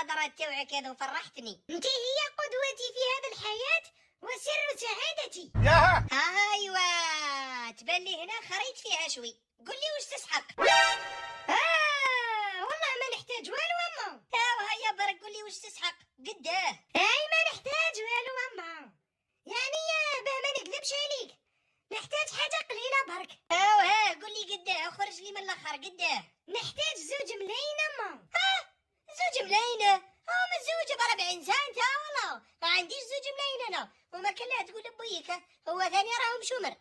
المحاضرات توعك هذو فرحتني. انت هي قدوتي في هذه الحياة وسر سعادتي. ايوا تبان لي هنا خريت فيها شوي. قول لي واش تسحق؟ والله ما نحتاج والو اما. هيا برك قول لي واش تسحق قداه. اي ما نحتاج والو اما، يعني باه ما نكذبش عليك نحتاج حاجة قليلة برك. قول لي قداه وخرج لي من الاخر قداه. نحتاج 2 ملايين اما. 2 ملايين؟ متزوجة ب40 سنة تا والله ما عنديش 2 ملايين انا، وما كان لها تقول لبويك هو ثاني راهم شمر.